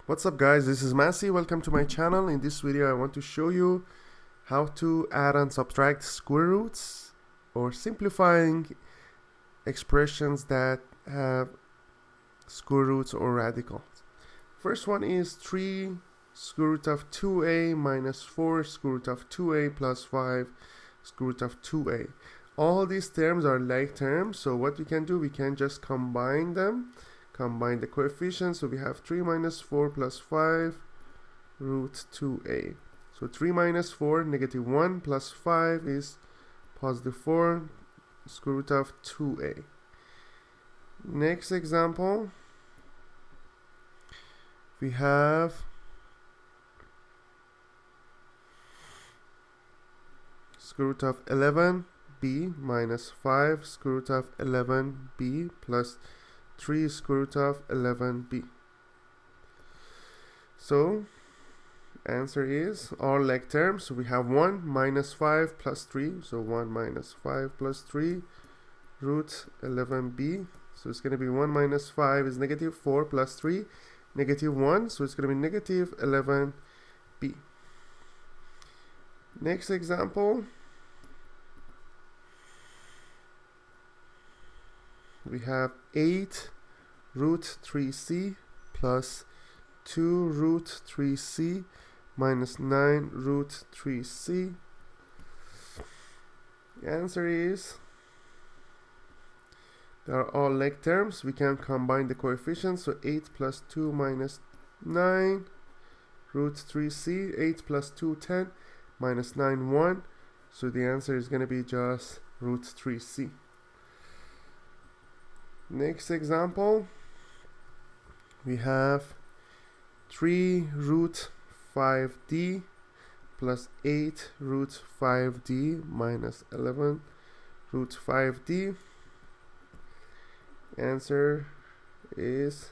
What's up guys, this is Massey. Welcome to my channel. In this video I want to show you how to add and subtract square roots or simplifying expressions that have square roots or radicals. First one is 3 square root of 2a minus 4 square root of 2a plus 5 square root of 2a. All these terms are like terms, so what we can do, we can just combine them. Combine the coefficients, so we have 3 minus 4 plus 5 root 2a. So 3 minus 4, negative 1 plus 5 is positive 4 square root of 2a. Next example, we have square root of 11b minus 5 square root of 11b plus 3 square root of 11b. So answer is all like terms. So we have 1 minus 5 plus 3, so 1 minus 5 plus 3 root 11b. So it's going to be 1 minus 5 is negative 4 plus 3 negative 1, so it's going to be negative 11b. Next example, we have 8 root 3c plus 2 root 3c minus 9 root 3c. The answer is they are all like terms. We can combine the coefficients, so 8 plus 2 minus 9 root 3c, 8 plus 2 10 minus 9 1, so the answer is going to be just root 3c. Next example, we have 3 root 5d plus 8 root 5d minus 11 root 5d. Answer is,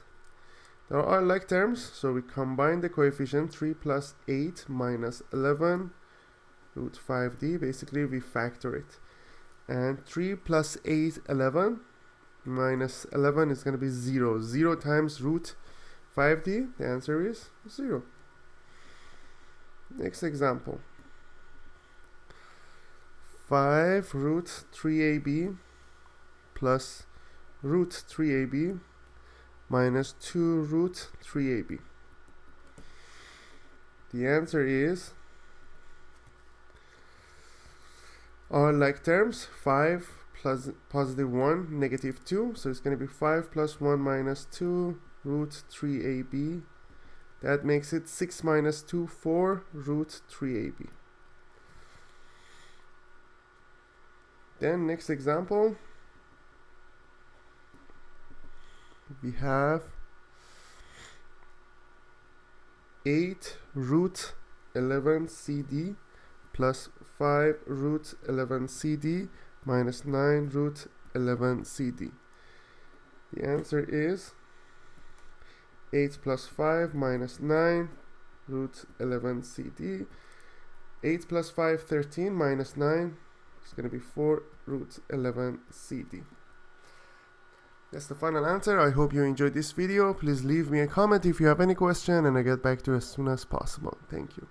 there are like terms, so we combine the coefficient 3 plus 8 minus 11 root 5d. Basically we factor it, and 3 plus 8 11 minus 11 is going to be 0. 0 times root 5d, the answer is 0. Next example, 5 root 3ab plus root 3ab minus 2 root 3ab. The answer is all like terms. 5 plus positive 1 negative 2, so it's going to be 5 plus 1 minus 2 root 3ab. That makes it 6 minus 2 4 root 3ab. Then next example, we have 8 root 11 cd plus 5 root 11 cd minus 9 root 11 cd. The answer is 8 plus 5 minus 9 root 11 cd. 8 plus 5 13 minus 9 is going to be 4 root 11 cd. That's the final answer. I hope you enjoyed this video. Please leave me a comment if you have any question, and I'll get back to you as soon as possible. Thank you.